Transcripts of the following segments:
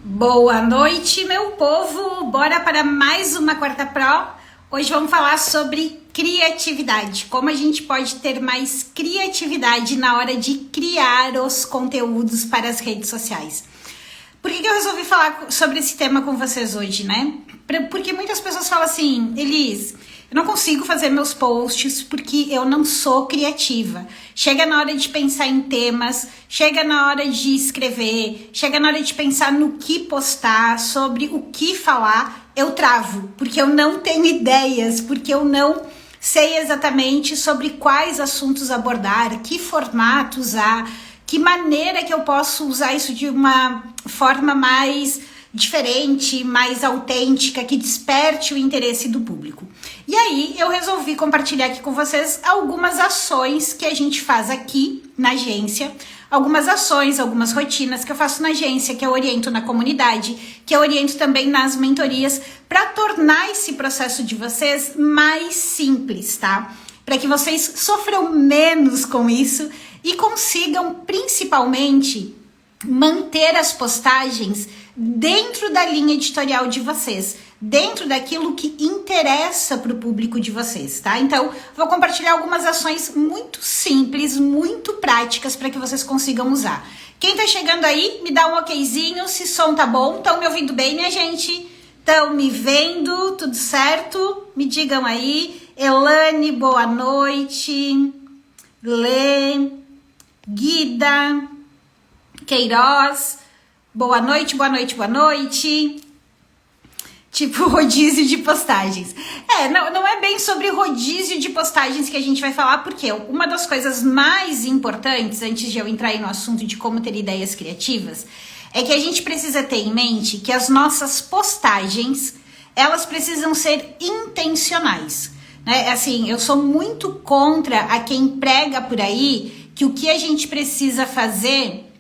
Boa noite, meu povo! Bora para mais uma Quarta Pro. Hoje vamos falar sobre criatividade. Como a gente pode ter mais criatividade na hora de criar os conteúdos para as redes sociais. Por que eu resolvi falar sobre esse tema com vocês hoje, né? Porque muitas pessoas falam assim, Elis, eu não consigo fazer meus posts porque eu não sou criativa. Chega na hora de pensar em temas, chega na hora de escrever, chega na hora de pensar no que postar, sobre o que falar, eu travo, porque eu não tenho ideias, porque eu não sei exatamente sobre quais assuntos abordar, que formato usar, que maneira que eu posso usar isso de uma forma mais diferente, mais autêntica, que desperte o interesse do público. E aí eu resolvi compartilhar aqui com vocês algumas ações que a gente faz aqui na agência, algumas ações, algumas rotinas que eu faço na agência, que eu oriento na comunidade, que eu oriento também nas mentorias, para tornar esse processo de vocês mais simples, tá? Para que vocês sofram menos com isso e consigam principalmente manter as postagens dentro da linha editorial de vocês, dentro daquilo que interessa para o público de vocês, tá? Então, vou compartilhar algumas ações muito simples, muito práticas para que vocês consigam usar. Quem tá chegando aí, me dá um okzinho, se som tá bom, estão me ouvindo bem, minha gente? Estão me vendo, tudo certo? Me digam aí. Elane, boa noite. Lê, Guida, Queiroz, boa noite, boa noite, boa noite. Tipo rodízio de postagens. Não é bem sobre rodízio de postagens que a gente vai falar, porque uma das coisas mais importantes, antes de eu entrar aí no assunto de como ter ideias criativas, é que a gente precisa ter em mente que as nossas postagens, elas precisam ser intencionais, né? Assim, eu sou muito contra a quem prega por aí que o que a gente precisa fazer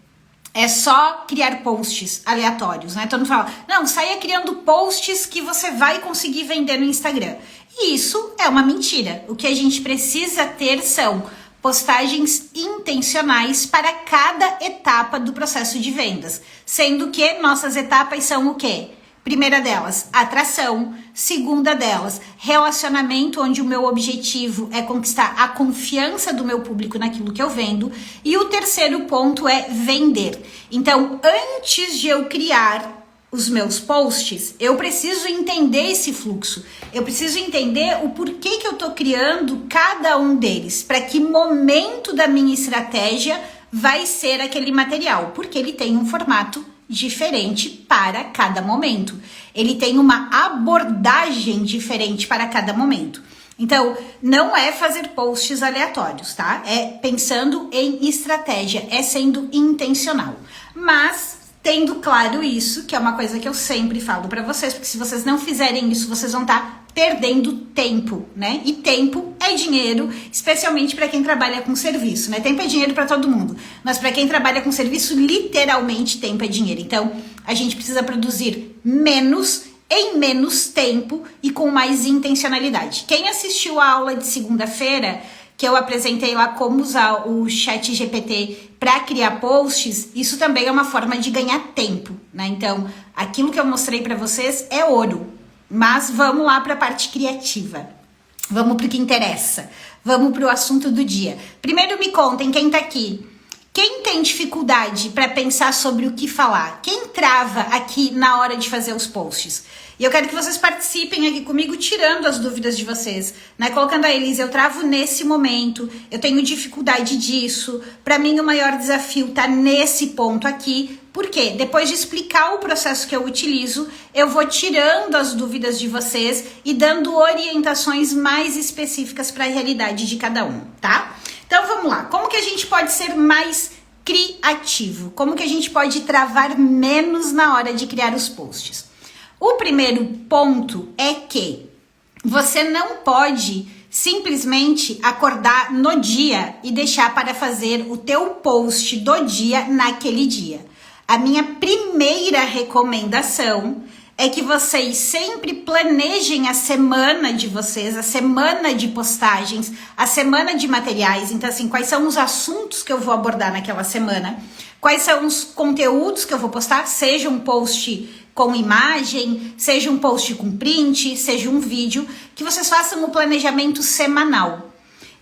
é só criar posts aleatórios, né? Todo mundo fala, não, saia criando posts que você vai conseguir vender no Instagram. E isso é uma mentira. O que a gente precisa ter são postagens intencionais para cada etapa do processo de vendas. Sendo que nossas etapas são o quê? Primeira delas, atração. Segunda delas, relacionamento, onde o meu objetivo é conquistar a confiança do meu público naquilo que eu vendo. E o terceiro ponto é vender. Então, antes de eu criar os meus posts, eu preciso entender esse fluxo. Eu preciso entender o porquê que eu tô criando cada um deles. Para que momento da minha estratégia vai ser aquele material. Porque ele tem um formato diferente para cada momento. Ele tem uma abordagem diferente para cada momento. Então, não é fazer posts aleatórios, tá? É pensando em estratégia, é sendo intencional. Mas tendo claro isso, que é uma coisa que eu sempre falo para vocês, porque se vocês não fizerem isso, vocês vão estar perdendo tempo, né? E tempo é dinheiro, especialmente para quem trabalha com serviço, né? Tempo é dinheiro para todo mundo, mas para quem trabalha com serviço, literalmente tempo é dinheiro. Então, a gente precisa produzir menos em menos tempo e com mais intencionalidade. Quem assistiu a aula de segunda-feira, que eu apresentei lá como usar o ChatGPT para criar posts, isso também é uma forma de ganhar tempo, né? Então, aquilo que eu mostrei para vocês é ouro. Mas vamos lá para a parte criativa. Vamos para o que interessa. Vamos para o assunto do dia. Primeiro me contem quem tá aqui. Quem tem dificuldade para pensar sobre o que falar? Quem trava aqui na hora de fazer os posts? E eu quero que vocês participem aqui comigo, tirando as dúvidas de vocês, né? Colocando a Elisa, eu travo nesse momento, eu tenho dificuldade disso. Para mim, o maior desafio tá nesse ponto aqui. Por quê? Depois de explicar o processo que eu utilizo, eu vou tirando as dúvidas de vocês e dando orientações mais específicas para a realidade de cada um, tá? Então vamos lá, como que a gente pode ser mais criativo? Como que a gente pode travar menos na hora de criar os posts? O primeiro ponto é que você não pode simplesmente acordar no dia e deixar para fazer o teu post do dia naquele dia. A minha primeira recomendação é que vocês sempre planejem a semana de vocês, a semana de postagens, a semana de materiais. Então, assim, quais são os assuntos que eu vou abordar naquela semana? Quais são os conteúdos que eu vou postar? Seja um post com imagem, seja um post com print, seja um vídeo, que vocês façam o planejamento semanal.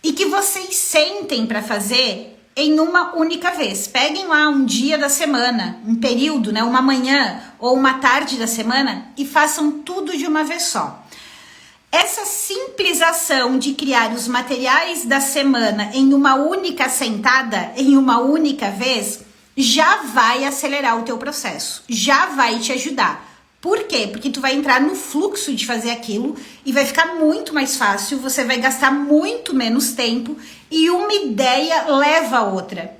E que vocês sentem para fazer em uma única vez. Peguem lá um dia da semana, um período, né, uma manhã ou uma tarde da semana e façam tudo de uma vez só. Essa simples ação de criar os materiais da semana em uma única sentada, em uma única vez, já vai acelerar o teu processo, já vai te ajudar. Por quê? Porque tu vai entrar no fluxo de fazer aquilo e vai ficar muito mais fácil, você vai gastar muito menos tempo e uma ideia leva a outra.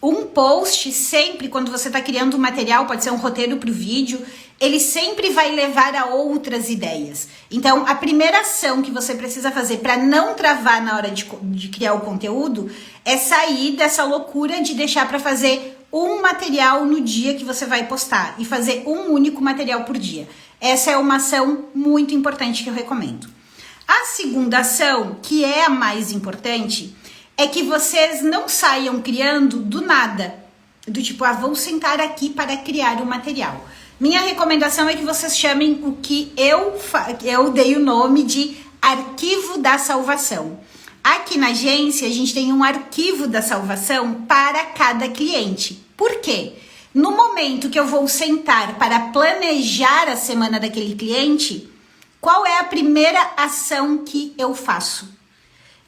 Um post sempre, quando você está criando um material, pode ser um roteiro para o vídeo, ele sempre vai levar a outras ideias. Então, a primeira ação que você precisa fazer para não travar na hora de criar o conteúdo é sair dessa loucura de deixar para fazer um material no dia que você vai postar e fazer um único material por dia. Essa é uma ação muito importante que eu recomendo. A segunda ação, que é a mais importante, é que vocês não saiam criando do nada. Do tipo, vou sentar aqui para criar o material. Minha recomendação é que vocês chamem o que eu dei o nome de arquivo da salvação. Aqui na agência, a gente tem um arquivo da salvação para cada cliente. Por quê? No momento que eu vou sentar para planejar a semana daquele cliente, qual é a primeira ação que eu faço?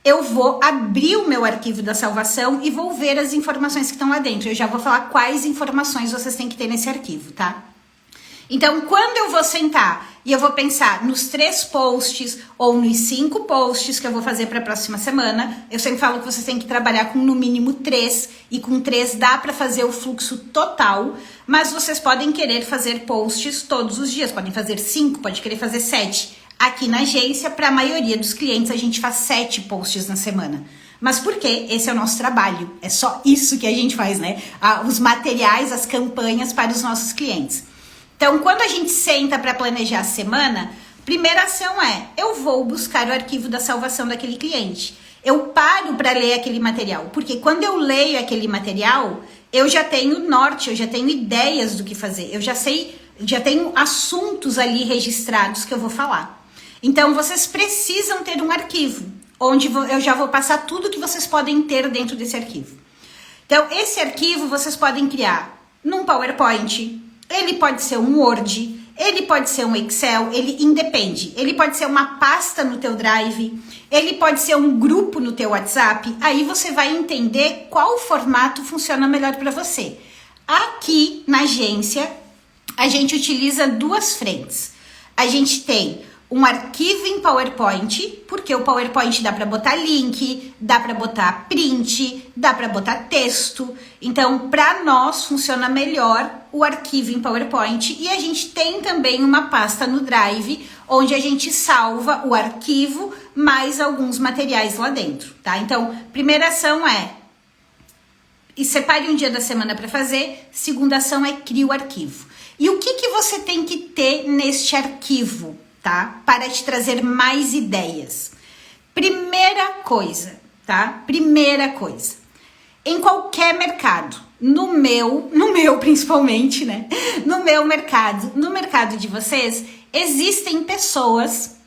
Eu vou abrir o meu arquivo da salvação e vou ver as informações que estão lá dentro. Eu já vou falar quais informações vocês têm que ter nesse arquivo, tá? Então, quando eu vou sentar e eu vou pensar nos 3 posts ou nos 5 posts que eu vou fazer para a próxima semana, eu sempre falo que vocês têm que trabalhar com no mínimo 3, e com 3 dá para fazer o fluxo total, mas vocês podem querer fazer posts todos os dias, podem fazer 5, pode querer fazer 7. Aqui na agência, para a maioria dos clientes, a gente faz 7 posts na semana. Mas por quê? Esse é o nosso trabalho, é só isso que a gente faz, né? Os materiais, as campanhas para os nossos clientes. Então, quando a gente senta para planejar a semana, primeira ação é, eu vou buscar o arquivo da salvação daquele cliente. Eu paro para ler aquele material, porque quando eu leio aquele material, eu já tenho norte, eu já tenho ideias do que fazer, eu já sei, já tenho assuntos ali registrados que eu vou falar. Então, vocês precisam ter um arquivo, onde eu já vou passar tudo que vocês podem ter dentro desse arquivo. Então, esse arquivo vocês podem criar num PowerPoint, ele pode ser um Word, ele pode ser um Excel, ele independe. Ele pode ser uma pasta no teu Drive, ele pode ser um grupo no teu WhatsApp. Aí você vai entender qual formato funciona melhor para você. Aqui na agência, a gente utiliza 2 frentes. A gente tem um arquivo em PowerPoint, porque o PowerPoint dá para botar link, dá para botar print, dá para botar texto. Então, para nós funciona melhor o arquivo em PowerPoint, e a gente tem também uma pasta no Drive, onde a gente salva o arquivo mais alguns materiais lá dentro, tá? Então, primeira ação é separe um dia da semana para fazer, segunda ação é crie o arquivo. E o que você tem que ter neste arquivo? Tá? Para te trazer mais ideias. Primeira coisa, tá? Primeira coisa. Em qualquer mercado, no meu principalmente, né? No mercado de vocês, existem pessoas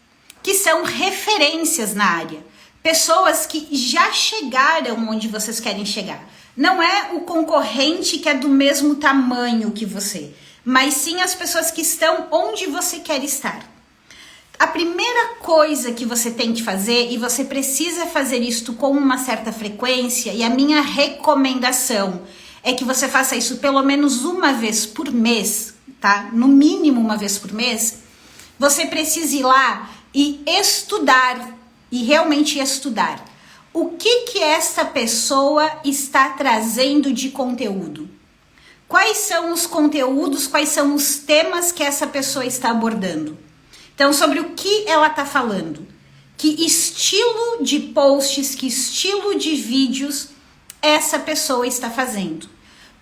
que são referências na área. Pessoas que já chegaram onde vocês querem chegar. Não é o concorrente que é do mesmo tamanho que você, mas sim as pessoas que estão onde você quer estar. A primeira coisa que você tem que fazer, e você precisa fazer isto com uma certa frequência, e a minha recomendação é que você faça isso pelo menos uma vez por mês, tá? No mínimo uma vez por mês, você precisa ir lá e estudar, e realmente estudar. O que esta pessoa está trazendo de conteúdo? Quais são os conteúdos, quais são os temas que essa pessoa está abordando? Então, sobre o que ela está falando, que estilo de posts, que estilo de vídeos essa pessoa está fazendo.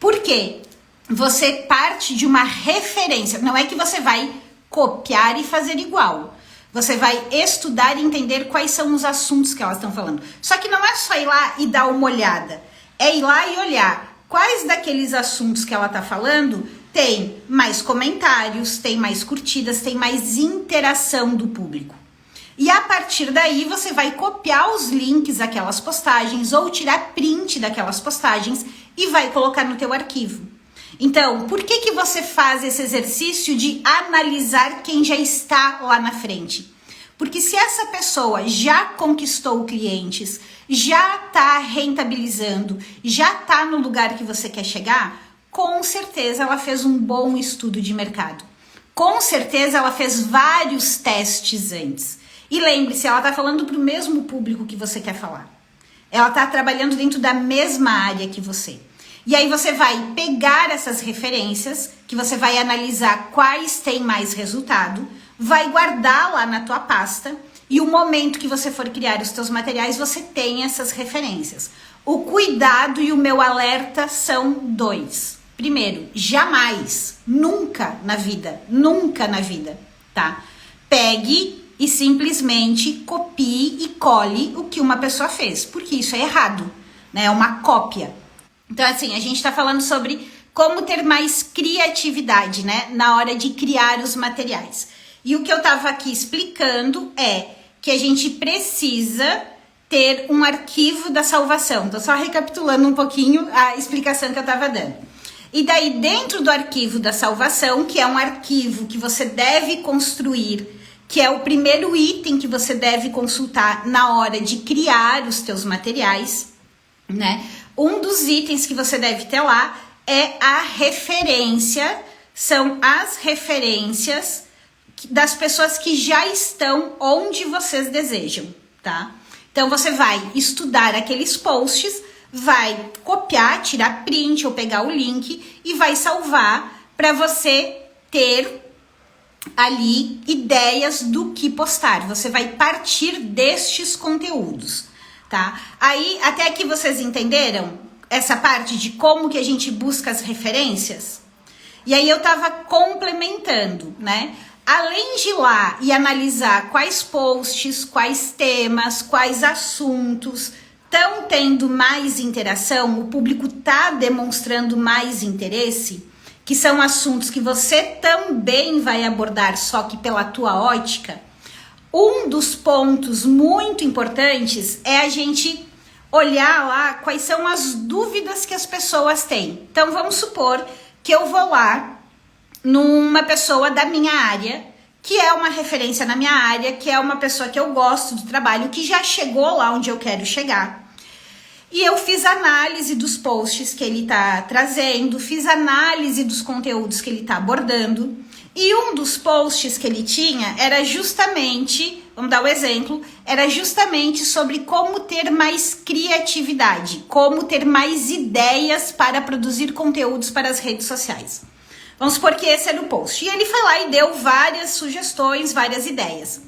Por quê? Você parte de uma referência, não é que você vai copiar e fazer igual. Você vai estudar e entender quais são os assuntos que elas estão falando. Só que não é só ir lá e dar uma olhada. É ir lá e olhar quais daqueles assuntos que ela está falando tem mais comentários, tem mais curtidas, tem mais interação do público. E a partir daí você vai copiar os links daquelas postagens ou tirar print daquelas postagens e vai colocar no teu arquivo. Então, por que você faz esse exercício de analisar quem já está lá na frente? Porque se essa pessoa já conquistou clientes, já está rentabilizando, já está no lugar que você quer chegar, com certeza ela fez um bom estudo de mercado. Com certeza ela fez vários testes antes. E lembre-se, ela está falando para o mesmo público que você quer falar. Ela está trabalhando dentro da mesma área que você. E aí você vai pegar essas referências, que você vai analisar quais têm mais resultado, vai guardar lá na tua pasta e o momento que você for criar os teus materiais, você tem essas referências. O cuidado e o meu alerta são dois. Primeiro, jamais, nunca na vida, tá? Pegue e simplesmente copie e cole o que uma pessoa fez, porque isso é errado, né? É uma cópia. Então, assim, a gente tá falando sobre como ter mais criatividade, né? Na hora de criar os materiais. E o que eu tava aqui explicando é que a gente precisa ter um arquivo da salvação. Tô só recapitulando um pouquinho a explicação que eu tava dando. E daí, dentro do arquivo da salvação, que é um arquivo que você deve construir, que é o primeiro item que você deve consultar na hora de criar os teus materiais, né? Um dos itens que você deve ter lá é a referência, são as referências das pessoas que já estão onde vocês desejam, tá? Então você vai estudar aqueles posts, vai copiar, tirar print ou pegar o link e vai salvar para você ter ali ideias do que postar. Você vai partir destes conteúdos, tá? Aí, até aqui vocês entenderam essa parte de como que a gente busca as referências? E aí eu tava complementando, né? Além de ir lá e analisar quais posts, quais temas, quais assuntos estão tendo mais interação, o público tá demonstrando mais interesse, que são assuntos que você também vai abordar, só que pela tua ótica. Um dos pontos muito importantes é a gente olhar lá quais são as dúvidas que as pessoas têm. Então vamos supor que eu vou lá numa pessoa da minha área, que é uma referência na minha área, que é uma pessoa que eu gosto do trabalho, que já chegou lá onde eu quero chegar. E eu fiz análise dos posts que ele tá trazendo, fiz análise dos conteúdos que ele tá abordando. E um dos posts que ele tinha era justamente, vamos dar o exemplo, era justamente sobre como ter mais criatividade, como ter mais ideias para produzir conteúdos para as redes sociais. Vamos supor que esse era o post. E ele foi lá e deu várias sugestões, várias ideias.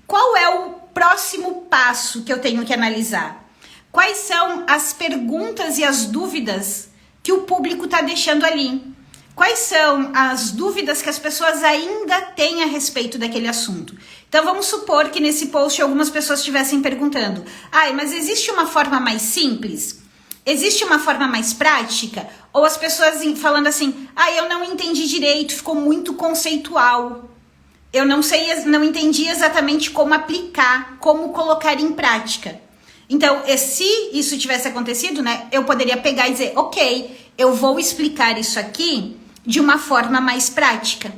Qual é o próximo passo que eu tenho que analisar? Quais são as perguntas e as dúvidas que o público está deixando ali? Quais são as dúvidas que as pessoas ainda têm a respeito daquele assunto? Então vamos supor que nesse post algumas pessoas estivessem perguntando: mas existe uma forma mais simples? Existe uma forma mais prática? Ou as pessoas falando assim: eu não entendi direito, ficou muito conceitual. Eu não entendi exatamente como aplicar, como colocar em prática. Então, se isso tivesse acontecido, né, eu poderia pegar e dizer: ok, eu vou explicar isso aqui de uma forma mais prática,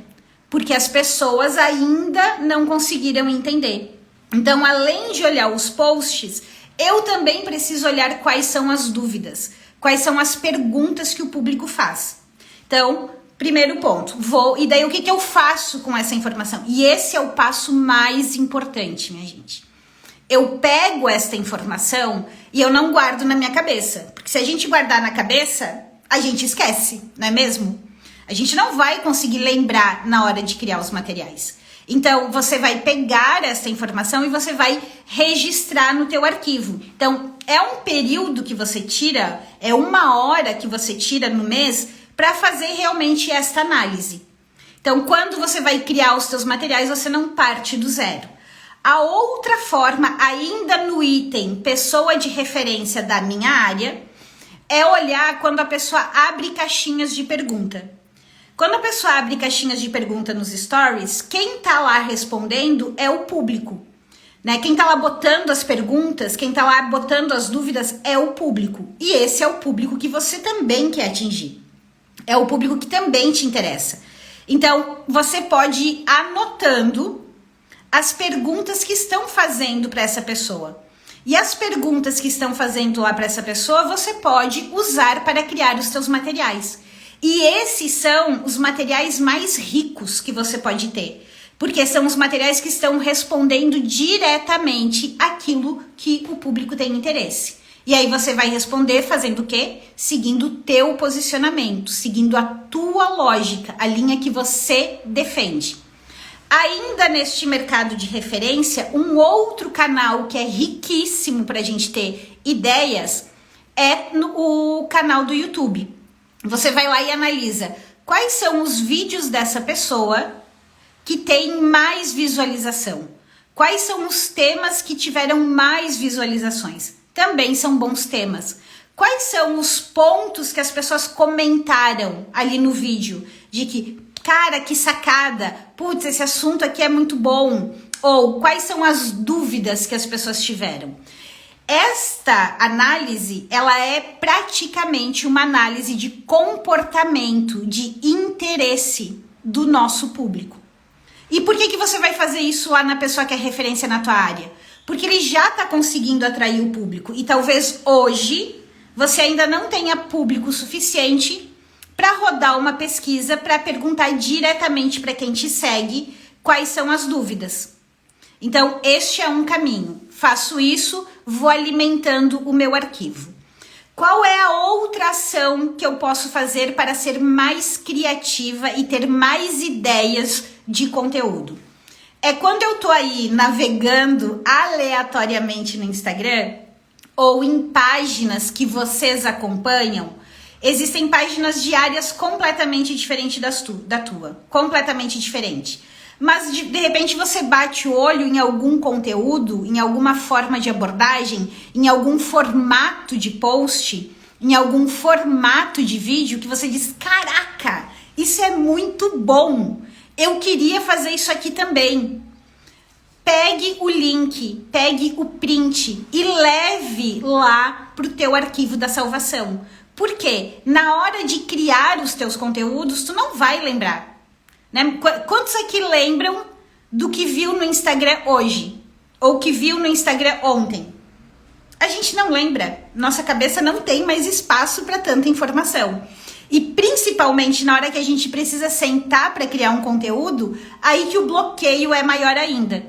porque as pessoas ainda não conseguiram entender. Então, além de olhar os posts, eu também preciso olhar quais são as dúvidas, quais são as perguntas que o público faz. Então, primeiro ponto, e daí o que eu faço com essa informação? E esse é o passo mais importante, minha gente. Eu pego esta informação e eu não guardo na minha cabeça. Porque se a gente guardar na cabeça, a gente esquece, não é mesmo? A gente não vai conseguir lembrar na hora de criar os materiais. Então, você vai pegar essa informação e você vai registrar no teu arquivo. Então, é um período que você tira, é 1 hora que você tira no mês para fazer realmente esta análise. Então, Então, quando você vai criar os seus materiais, você não parte do zero. A outra forma, ainda no item pessoa de referência da minha área, é olhar quando a pessoa abre caixinhas de pergunta. Quando a pessoa abre caixinhas de pergunta nos stories, quem tá lá respondendo é o público, né? Quem tá lá botando as perguntas, quem tá lá botando as dúvidas é o público. E esse é o público que você também quer atingir. É o público que também te interessa. Então, você pode ir anotando as perguntas que estão fazendo para essa pessoa. E as perguntas que estão fazendo lá para essa pessoa, você pode usar para criar os seus materiais. E esses são os materiais mais ricos que você pode ter. Porque são os materiais que estão respondendo diretamente aquilo que o público tem interesse. E aí você vai responder fazendo o quê? Seguindo o teu posicionamento, seguindo a tua lógica, a linha que você defende. Ainda neste mercado de referência, um outro canal que é riquíssimo para a gente ter ideias é o canal do YouTube. Você vai lá e analisa quais são os vídeos dessa pessoa que tem mais visualização. Quais são os temas que tiveram mais visualizações? Também são bons temas. Quais são os pontos que as pessoas comentaram ali no vídeo? De que, cara, que sacada, putz, esse assunto aqui é muito bom. Ou quais são as dúvidas que as pessoas tiveram? Esta análise, ela é praticamente uma análise de comportamento, de interesse do nosso público. E por que você vai fazer isso lá na pessoa que é referência na tua área? Porque ele já está conseguindo atrair o público. E talvez hoje você ainda não tenha público suficiente para rodar uma pesquisa para perguntar diretamente para quem te segue quais são as dúvidas. Então, este é um caminho. Faço isso, vou alimentando o meu arquivo. Qual é a outra ação que eu posso fazer para ser mais criativa e ter mais ideias de conteúdo? É quando eu tô aí navegando aleatoriamente no Instagram ou em páginas que vocês acompanham, existem páginas de áreas completamente diferentes da tua, completamente diferente. Mas de repente você bate o olho em algum conteúdo, em alguma forma de abordagem, em algum formato de post, em algum formato de vídeo que você diz, caraca, isso é muito bom. Eu queria fazer isso aqui também. Pegue o link, pegue o print e leve lá para o teu arquivo da salvação. Por quê? Na hora de criar os teus conteúdos, tu não vai lembrar. Né? Quantos aqui lembram do que viu no Instagram hoje? Ou que viu no Instagram ontem? A gente não lembra. Nossa cabeça não tem mais espaço para tanta informação. E principalmente na hora que a gente precisa sentar para criar um conteúdo, aí que o bloqueio é maior ainda.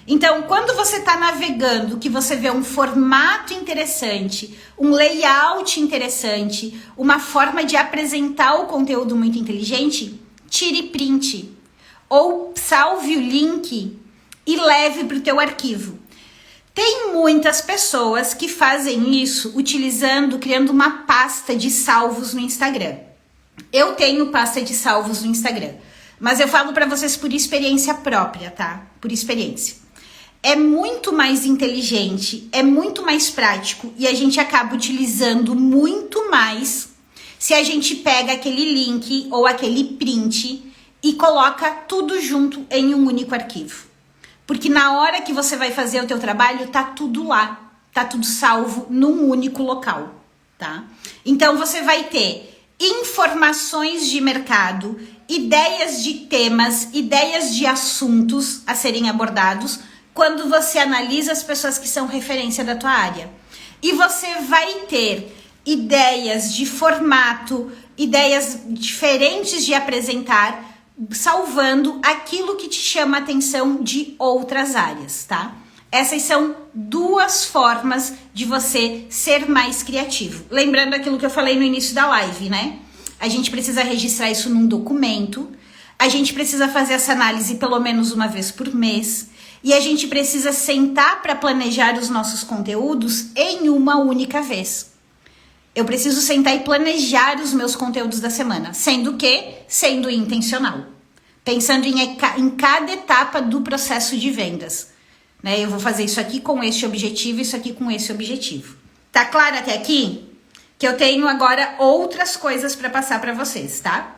Então, quando você está navegando, que você vê um formato interessante, um layout interessante, uma forma de apresentar o conteúdo muito inteligente, tire print ou salve o link e leve para o teu arquivo. Tem muitas pessoas que fazem isso criando uma pasta de salvos no Instagram. Eu tenho pasta de salvos no Instagram, mas eu falo para vocês por experiência própria, tá? Por experiência. É muito mais inteligente, é muito mais prático e a gente acaba utilizando muito mais se a gente pega aquele link ou aquele print e coloca tudo junto em um único arquivo. Porque na hora que você vai fazer o teu trabalho, tá tudo lá, tá tudo salvo num único local, tá? Então você vai ter informações de mercado, ideias de temas, ideias de assuntos a serem abordados quando você analisa as pessoas que são referência da tua área. E você vai ter ideias de formato, ideias diferentes de apresentar, salvando aquilo que te chama a atenção de outras áreas, tá? Essas são duas formas de você ser mais criativo. Lembrando aquilo que eu falei no início da live, né? A gente precisa registrar isso num documento, a gente precisa fazer essa análise pelo menos uma vez por mês, e a gente precisa sentar para planejar os nossos conteúdos em uma única vez. Eu preciso sentar e planejar os meus conteúdos da semana, sendo intencional. pensando em cada etapa do processo de vendas. Né? Eu vou fazer isso aqui com esse objetivo, isso aqui com esse objetivo. Tá claro até aqui? Que eu tenho agora outras coisas para passar para vocês, tá?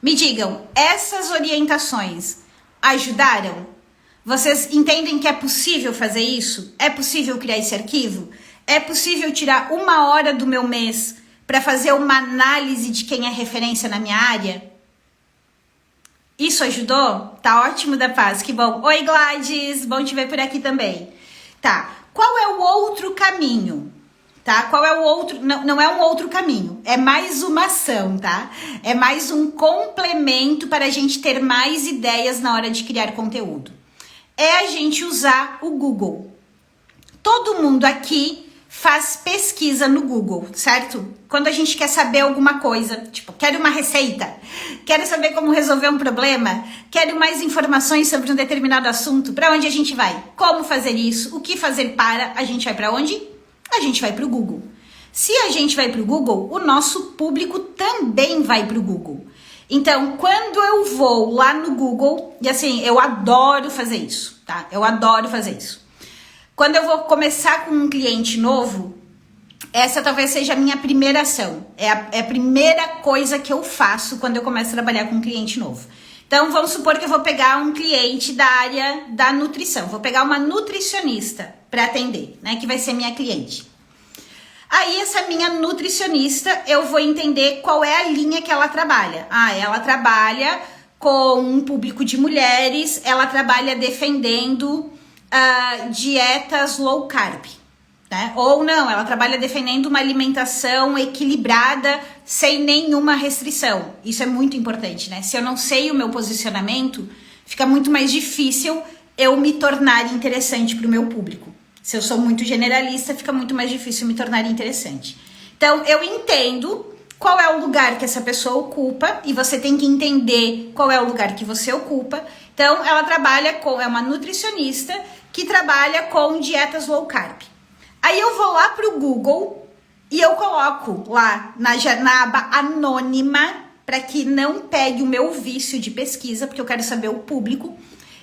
Me digam, essas orientações ajudaram? Vocês entendem que é possível fazer isso? É possível criar esse arquivo? É possível tirar 1 hora do meu mês para fazer uma análise de quem é referência na minha área? Isso ajudou? Tá ótimo, da paz, que bom. Oi, Gladys, bom te ver por aqui também. Tá, qual é o outro caminho? Tá? Qual é o outro? Não é um outro caminho, é mais uma ação, tá? É mais um complemento para a gente ter mais ideias na hora de criar conteúdo. É a gente usar o Google. Todo mundo aqui faz pesquisa no Google, certo? Quando a gente quer saber alguma coisa, tipo, quero uma receita, quero saber como resolver um problema, quero mais informações sobre um determinado assunto, para onde a gente vai? Como fazer isso? O que fazer para? A gente vai para onde? A gente vai para o Google. Se a gente vai para o Google, o nosso público também vai para o Google. Então, quando eu vou lá no Google, e assim, eu adoro fazer isso, tá? Eu adoro fazer isso. Quando eu vou começar com um cliente novo, essa talvez seja a minha primeira ação. É a primeira coisa que eu faço quando eu começo a trabalhar com um cliente novo. Então, vamos supor que eu vou pegar um cliente da área da nutrição. Vou pegar uma nutricionista para atender, né? Que vai ser minha cliente. Aí, essa minha nutricionista, eu vou entender qual é a linha que ela trabalha. Ah, ela trabalha com um público de mulheres, ela trabalha defendendo dietas low carb, né? Ou não, ela trabalha defendendo uma alimentação equilibrada, sem nenhuma restrição. Isso é muito importante, né? Se eu não sei o meu posicionamento, fica muito mais difícil eu me tornar interessante para o meu público. Se eu sou muito generalista, fica muito mais difícil me tornar interessante. Então, eu entendo qual é o lugar que essa pessoa ocupa e você tem que entender qual é o lugar que você ocupa. Então, ela trabalha é uma nutricionista que trabalha com dietas low carb. Aí eu vou lá pro Google e eu coloco lá na aba anônima para que não pegue o meu vício de pesquisa, porque eu quero saber o público.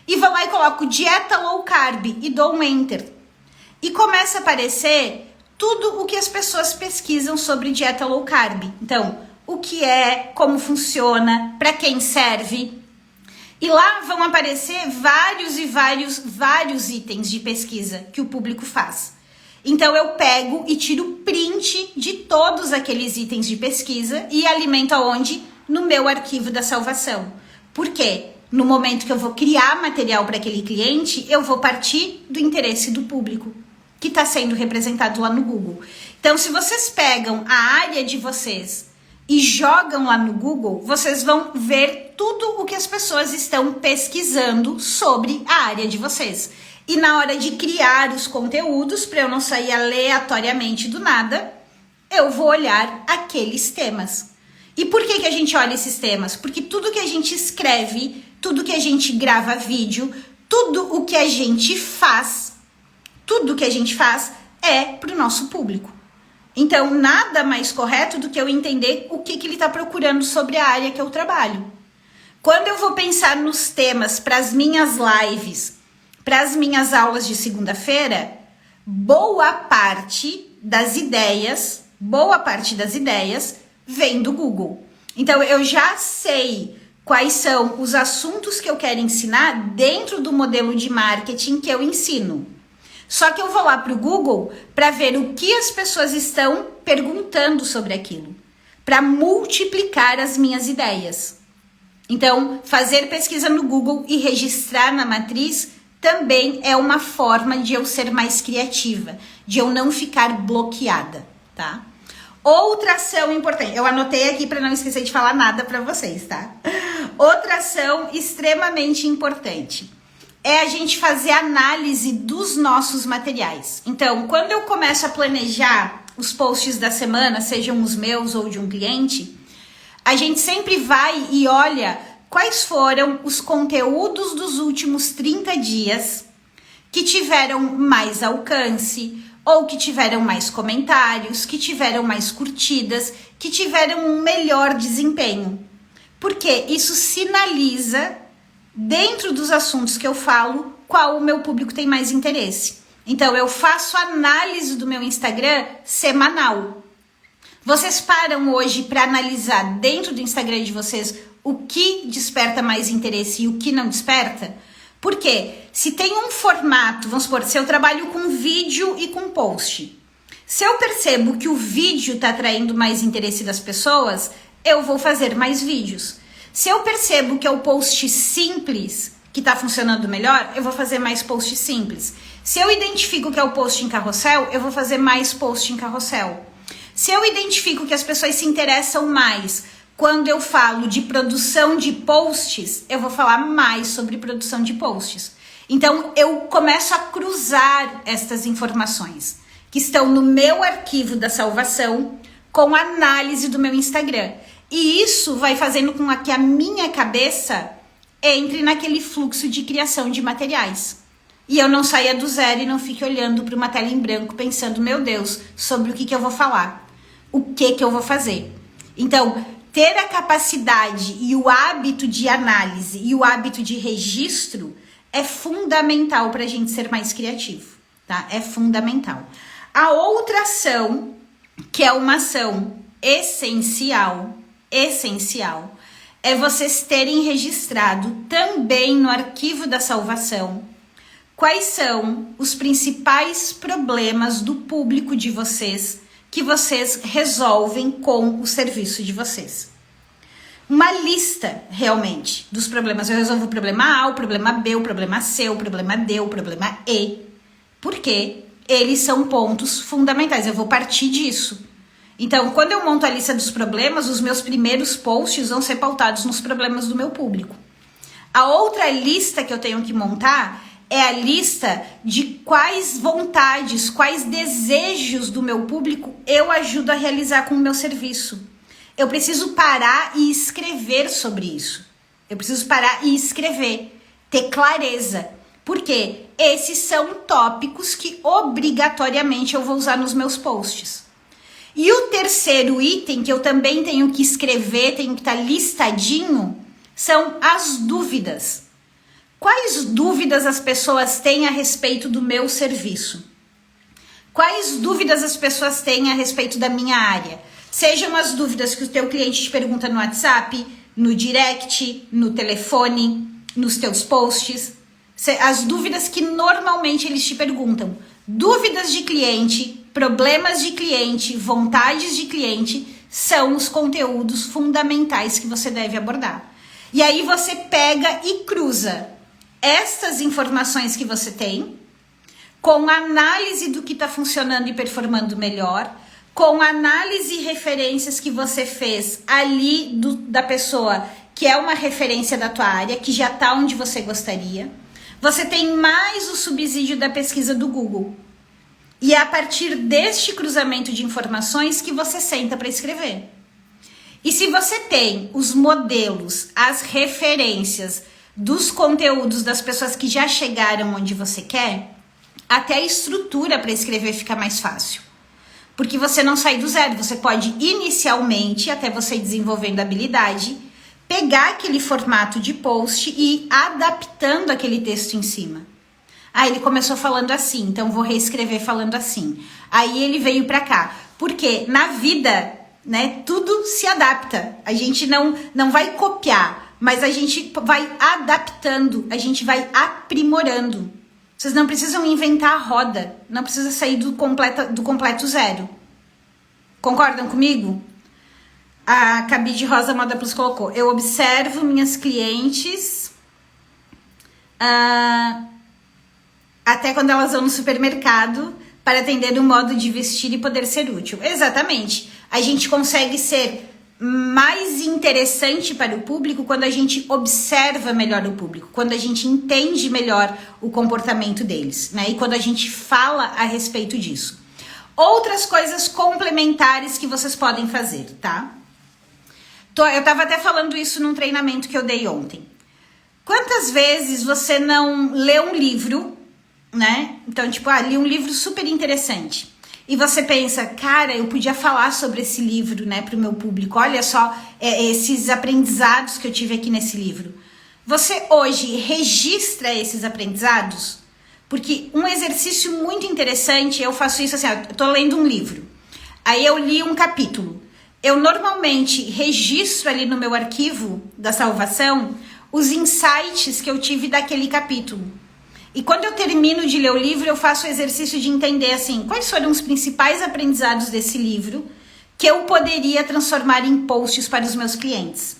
E vou lá e coloco dieta low carb e dou um enter. E começa a aparecer tudo o que as pessoas pesquisam sobre dieta low carb. Então, o que é, como funciona, para quem serve. E lá vão aparecer vários itens de pesquisa que o público faz. Então, eu pego e tiro print de todos aqueles itens de pesquisa e alimento aonde? No meu arquivo da salvação. Por quê? No momento que eu vou criar material para aquele cliente, eu vou partir do interesse do público, que está sendo representado lá no Google. Então, se vocês pegam a área de vocês e jogam lá no Google, vocês vão ver tudo o que as pessoas estão pesquisando sobre a área de vocês. E na hora de criar os conteúdos, para eu não sair aleatoriamente do nada, eu vou olhar aqueles temas. E por que a gente olha esses temas? Porque tudo que a gente escreve, tudo que a gente grava vídeo, tudo o que a gente faz é para o nosso público. Então, nada mais correto do que eu entender o que ele está procurando sobre a área que eu trabalho. Quando eu vou pensar nos temas para as minhas lives, para as minhas aulas de segunda-feira, boa parte das ideias vem do Google. Então, eu já sei quais são os assuntos que eu quero ensinar dentro do modelo de marketing que eu ensino. Só que eu vou lá para o Google para ver o que as pessoas estão perguntando sobre aquilo, para multiplicar as minhas ideias. Então, fazer pesquisa no Google e registrar na matriz também é uma forma de eu ser mais criativa, de eu não ficar bloqueada, tá? Outra ação importante, eu anotei aqui para não esquecer de falar nada para vocês, tá? Outra ação extremamente importante é a gente fazer análise dos nossos materiais. Então, quando eu começo a planejar os posts da semana, sejam os meus ou de um cliente, a gente sempre vai e olha quais foram os conteúdos dos últimos 30 dias que tiveram mais alcance, ou que tiveram mais comentários, que tiveram mais curtidas, que tiveram um melhor desempenho. Porque isso sinaliza dentro dos assuntos que eu falo, qual o meu público tem mais interesse. Então, eu faço análise do meu Instagram semanal. Vocês param hoje para analisar dentro do Instagram de vocês o que desperta mais interesse e o que não desperta? Porque se tem um formato, vamos supor, se eu trabalho com vídeo e com post, se eu percebo que o vídeo está atraindo mais interesse das pessoas, eu vou fazer mais vídeos. Se eu percebo que é o post simples que está funcionando melhor, eu vou fazer mais post simples. Se eu identifico que é o post em carrossel, eu vou fazer mais post em carrossel. Se eu identifico que as pessoas se interessam mais quando eu falo de produção de posts, eu vou falar mais sobre produção de posts. Então, eu começo a cruzar estas informações que estão no meu arquivo da salvação com a análise do meu Instagram. E isso vai fazendo com que a minha cabeça entre naquele fluxo de criação de materiais. E eu não saia do zero e não fique olhando para uma tela em branco pensando, meu Deus, sobre o que eu vou falar, o que eu vou fazer. Então, ter a capacidade e o hábito de análise e o hábito de registro é fundamental para a gente ser mais criativo, tá? É fundamental. A outra ação, que é uma ação essencial, é vocês terem registrado também no arquivo da salvação quais são os principais problemas do público de vocês que vocês resolvem com o serviço de vocês. Uma lista, realmente, dos problemas. Eu resolvo o problema A, o problema B, o problema C, o problema D, o problema E. Porque eles são pontos fundamentais. Eu vou partir disso. Então, quando eu monto a lista dos problemas, os meus primeiros posts vão ser pautados nos problemas do meu público. A outra lista que eu tenho que montar é a lista de quais vontades, quais desejos do meu público eu ajudo a realizar com o meu serviço. Eu preciso parar e escrever sobre isso. Eu preciso parar e escrever, ter clareza. Porque esses são tópicos que obrigatoriamente eu vou usar nos meus posts. E o terceiro item que eu também tenho que escrever, tenho que estar listadinho, são as dúvidas. Quais dúvidas as pessoas têm a respeito do meu serviço? Quais dúvidas as pessoas têm a respeito da minha área? Sejam as dúvidas que o teu cliente te pergunta no WhatsApp, no direct, no telefone, nos teus posts. As dúvidas que normalmente eles te perguntam. Dúvidas de cliente, problemas de cliente, vontades de cliente são os conteúdos fundamentais que você deve abordar. E aí você pega e cruza estas informações que você tem com análise do que está funcionando e performando melhor, com análise e referências que você fez ali da pessoa que é uma referência da tua área, que já está onde você gostaria. Você tem mais o subsídio da pesquisa do Google. E é a partir deste cruzamento de informações que você senta para escrever. E se você tem os modelos, as referências dos conteúdos das pessoas que já chegaram onde você quer, até a estrutura para escrever fica mais fácil. Porque você não sai do zero, você pode inicialmente, até você desenvolvendo habilidade, pegar aquele formato de post e ir adaptando aquele texto em cima. Ah, ele começou falando assim, então vou reescrever falando assim. Aí ele veio pra cá. Porque na vida, né, tudo se adapta. A gente não vai copiar, mas a gente vai adaptando, a gente vai aprimorando. Vocês não precisam inventar a roda, não precisa sair do completo zero. Concordam comigo? A Cabide Rosa Moda Plus colocou: eu observo minhas clientes até quando elas vão no supermercado para atender o modo de vestir e poder ser útil. Exatamente. A gente consegue ser mais interessante para o público quando a gente observa melhor o público, quando a gente entende melhor o comportamento deles, né? E quando a gente fala a respeito disso. Outras coisas complementares que vocês podem fazer, tá? Eu tava até falando isso num treinamento que eu dei ontem. Quantas vezes você não lê um livro, né? Então, tipo, li um livro super interessante. E você pensa, cara, eu podia falar sobre esse livro, né, pro meu público. Olha só esses aprendizados que eu tive aqui nesse livro. Você hoje registra esses aprendizados? Porque um exercício muito interessante, eu faço isso assim, eu tô lendo um livro, aí eu li um capítulo. Eu normalmente registro ali no meu arquivo da salvação os insights que eu tive daquele capítulo. E quando eu termino de ler o livro, eu faço o exercício de entender assim, quais foram os principais aprendizados desse livro que eu poderia transformar em posts para os meus clientes.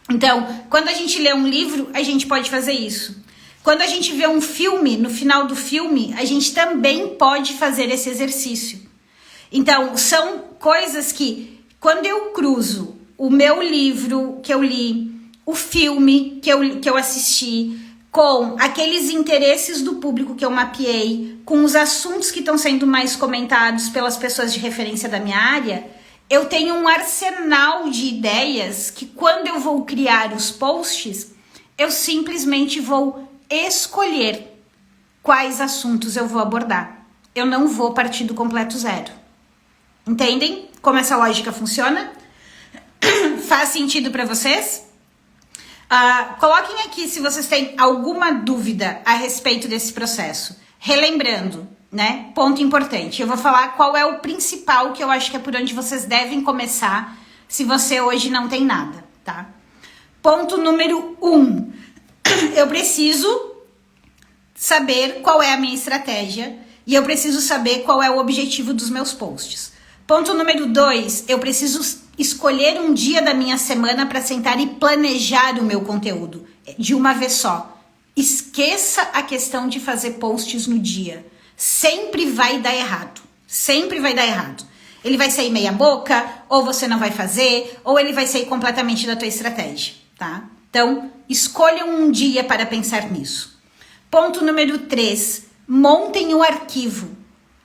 Então, quando a gente lê um livro, a gente pode fazer isso. Quando a gente vê um filme, no final do filme, a gente também pode fazer esse exercício. Então, são coisas que, quando eu cruzo o meu livro que eu li, o filme que eu assisti, com aqueles interesses do público que eu mapeei, com os assuntos que estão sendo mais comentados pelas pessoas de referência da minha área, eu tenho um arsenal de ideias que quando eu vou criar os posts, eu simplesmente vou escolher quais assuntos eu vou abordar. Eu não vou partir do completo zero. Entendem como essa lógica funciona? Faz sentido para vocês? Coloquem aqui se vocês têm alguma dúvida a respeito desse processo. Relembrando, né? Ponto importante. Eu vou falar qual é o principal que eu acho que é por onde vocês devem começar se você hoje não tem nada, tá? Ponto número 1. Eu preciso saber qual é a minha estratégia e eu preciso saber qual é o objetivo dos meus posts. Ponto número 2, eu preciso escolher um dia da minha semana para sentar e planejar o meu conteúdo de uma vez só. Esqueça a questão de fazer posts no dia. Sempre vai dar errado. Sempre vai dar errado. Ele vai sair meia boca, ou você não vai fazer, ou ele vai sair completamente da tua estratégia, tá? Então, escolham um dia para pensar nisso. Ponto número 3, montem o arquivo.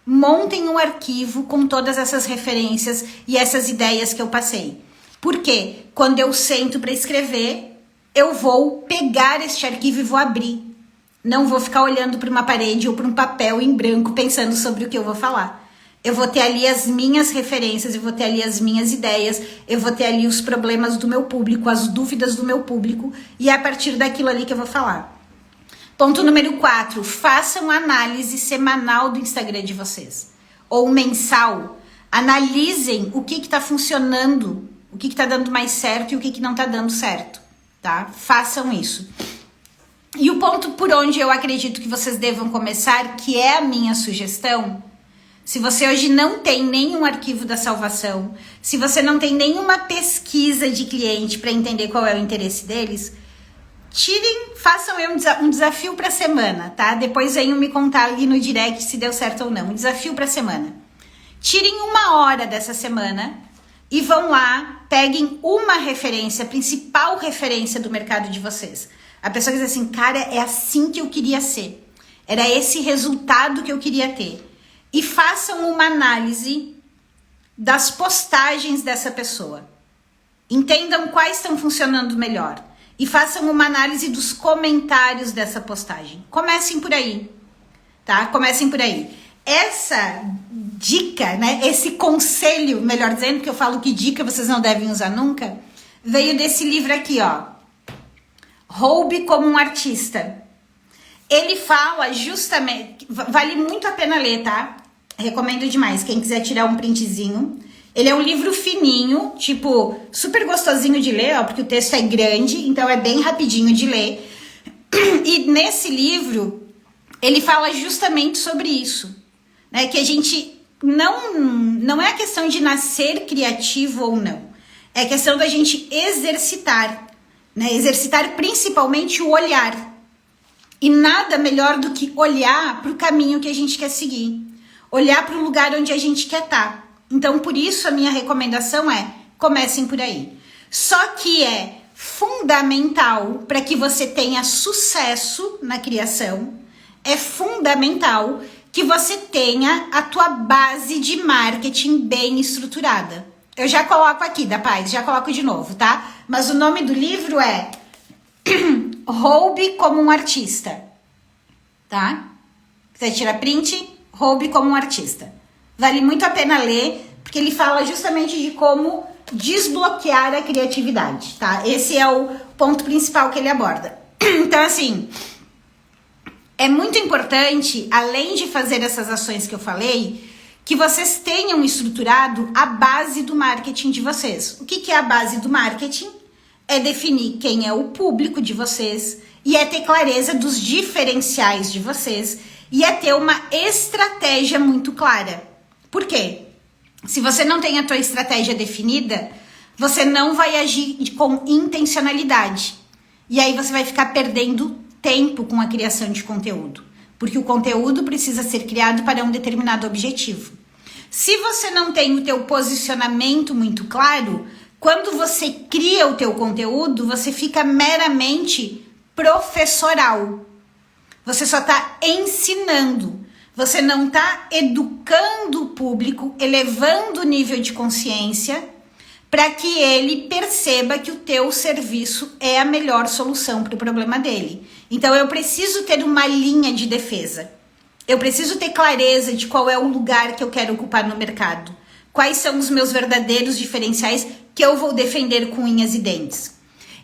Montem um arquivo com todas essas referências e essas ideias que eu passei. Porque quando eu sento para escrever, eu vou pegar este arquivo e vou abrir. Não vou ficar olhando para uma parede ou para um papel em branco pensando sobre o que eu vou falar. Eu vou ter ali as minhas referências, eu vou ter ali as minhas ideias, eu vou ter ali os problemas do meu público, as dúvidas do meu público, e é a partir daquilo ali que eu vou falar. Ponto número 4, façam análise semanal do Instagram de vocês, ou mensal. Analisem o que está funcionando, o que está dando mais certo e o que não está dando certo, tá? Façam isso. E o ponto por onde eu acredito que vocês devam começar, que é a minha sugestão, se você hoje não tem nenhum arquivo da salvação, se você não tem nenhuma pesquisa de cliente para entender qual é o interesse deles, façam um desafio para a semana, tá? Depois venham me contar ali no direct se deu certo ou não. Um desafio para a semana. Tirem 1 hora dessa semana e vão lá, peguem uma referência, a principal referência do mercado de vocês. A pessoa diz assim, cara, é assim que eu queria ser. Era esse resultado que eu queria ter. E façam uma análise das postagens dessa pessoa. Entendam quais estão funcionando melhor. E façam uma análise dos comentários dessa postagem. Comecem por aí, tá? Comecem por aí. Essa dica, né? Esse conselho, melhor dizendo, que eu falo que dica vocês não devem usar nunca, veio desse livro aqui, ó. Roube como um artista. Ele fala justamente, vale muito a pena ler, tá? Recomendo demais, quem quiser tirar um printzinho. Ele é um livro fininho, tipo, super gostosinho de ler, ó, porque o texto é grande, então é bem rapidinho de ler. E nesse livro, ele fala justamente sobre isso, né? Que a gente não é a questão de nascer criativo ou não. É a questão da gente exercitar, né? Exercitar principalmente o olhar. E nada melhor do que olhar para o caminho que a gente quer seguir. Olhar para o lugar onde a gente quer estar. Então, por isso, a minha recomendação é, comecem por aí. Só que é fundamental para que você tenha sucesso na criação, é fundamental que você tenha a tua base de marketing bem estruturada. Eu já coloco aqui, da Paz, já coloco de novo, tá? Mas o nome do livro é Roube como um Artista, tá? Quiser tirar print? Roube como um Artista. Vale muito a pena ler, porque ele fala justamente de como desbloquear a criatividade, tá? Esse é o ponto principal que ele aborda. Então, assim, é muito importante, além de fazer essas ações que eu falei, que vocês tenham estruturado a base do marketing de vocês. O que é a base do marketing? É definir quem é o público de vocês e é ter clareza dos diferenciais de vocês e é ter uma estratégia muito clara. Por quê? Se você não tem a tua estratégia definida, você não vai agir com intencionalidade. E aí você vai ficar perdendo tempo com a criação de conteúdo. Porque o conteúdo precisa ser criado para um determinado objetivo. Se você não tem o teu posicionamento muito claro, quando você cria o teu conteúdo, você fica meramente professoral. Você só está ensinando. Você não está educando o público, elevando o nível de consciência para que ele perceba que o teu serviço é a melhor solução para o problema dele. Então eu preciso ter uma linha de defesa. Eu preciso ter clareza de qual é o lugar que eu quero ocupar no mercado. Quais são os meus verdadeiros diferenciais que eu vou defender com unhas e dentes.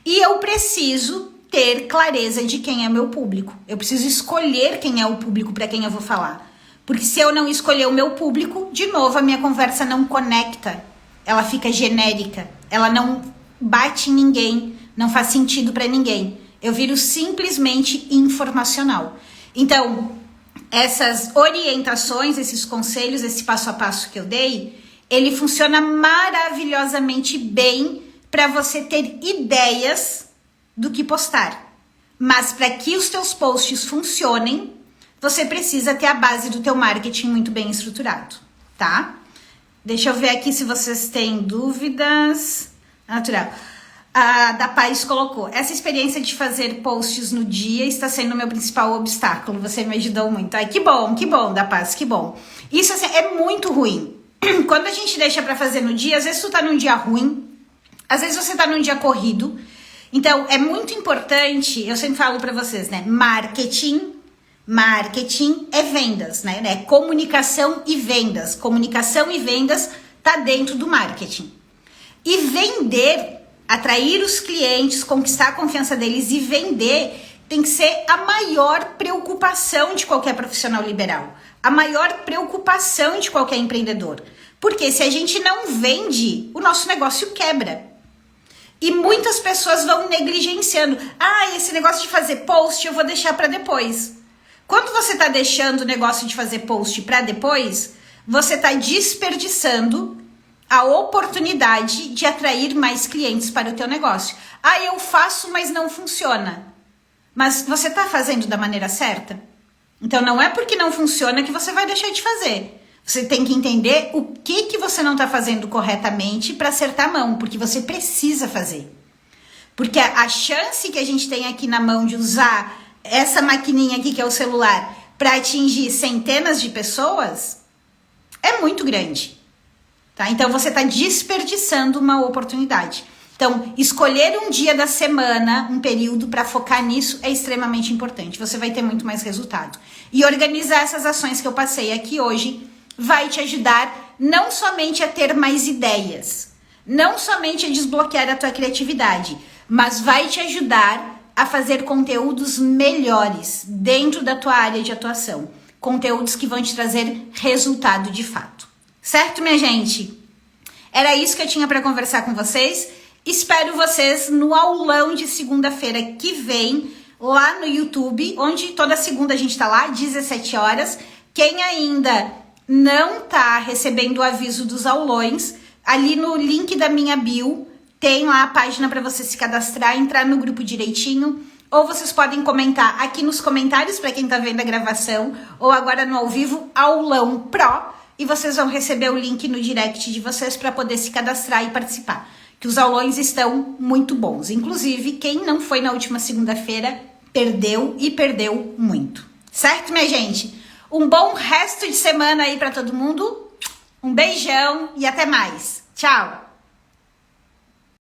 E eu preciso ter clareza de quem é meu público. Eu preciso escolher quem é o público para quem eu vou falar. Porque se eu não escolher o meu público, de novo, a minha conversa não conecta. Ela fica genérica. Ela não bate em ninguém. Não faz sentido para ninguém. Eu viro simplesmente informacional. Então, essas orientações, esses conselhos, esse passo a passo que eu dei, ele funciona maravilhosamente bem para você ter ideias do que postar. Mas para que os teus posts funcionem, você precisa ter a base do teu marketing muito bem estruturado, tá? Deixa eu ver aqui se vocês têm dúvidas. Natural. A da Paz colocou: essa experiência de fazer posts no dia está sendo o meu principal obstáculo. Você me ajudou muito. Ai, que bom, da Paz, que bom. Isso assim, é muito ruim. Quando a gente deixa pra fazer no dia, às vezes tu tá num dia ruim, às vezes você tá num dia corrido. Então, é muito importante, eu sempre falo pra vocês, né? Marketing é vendas, né? É comunicação e vendas. Comunicação e vendas tá dentro do marketing. E vender, atrair os clientes, conquistar a confiança deles e vender tem que ser a maior preocupação de qualquer profissional liberal. A maior preocupação de qualquer empreendedor. Porque se a gente não vende, o nosso negócio quebra. E muitas pessoas vão negligenciando. Ah, esse negócio de fazer post eu vou deixar para depois. Quando você está deixando o negócio de fazer post para depois, você está desperdiçando a oportunidade de atrair mais clientes para o teu negócio. Ah, eu faço, mas não funciona. Mas você está fazendo da maneira certa? Então não é porque não funciona que você vai deixar de fazer. Você tem que entender o que você não está fazendo corretamente para acertar a mão, porque você precisa fazer. Porque a chance que a gente tem aqui na mão de usar essa maquininha aqui, que é o celular, para atingir centenas de pessoas, é muito grande. Tá? Então você está desperdiçando uma oportunidade. Então, escolher um dia da semana, um período para focar nisso é extremamente importante. Você vai ter muito mais resultado. E organizar essas ações que eu passei aqui hoje vai te ajudar não somente a ter mais ideias, não somente a desbloquear a tua criatividade, mas vai te ajudar a fazer conteúdos melhores dentro da tua área de atuação. Conteúdos que vão te trazer resultado de fato. Certo, minha gente? Era isso que eu tinha para conversar com vocês. Espero vocês no aulão de segunda-feira que vem, lá no YouTube, onde toda segunda a gente tá lá, 17 horas. Quem ainda não tá recebendo o aviso dos aulões, ali no link da minha bio, tem lá a página para você se cadastrar, entrar no grupo direitinho. Ou vocês podem comentar aqui nos comentários, para quem tá vendo a gravação, ou agora no ao vivo, Aulão Pro, e vocês vão receber o link no direct de vocês para poder se cadastrar e participar. Que os aulões estão muito bons. Inclusive, quem não foi na última segunda-feira, perdeu e perdeu muito. Certo, minha gente? Um bom resto de semana aí para todo mundo. Um beijão e até mais. Tchau!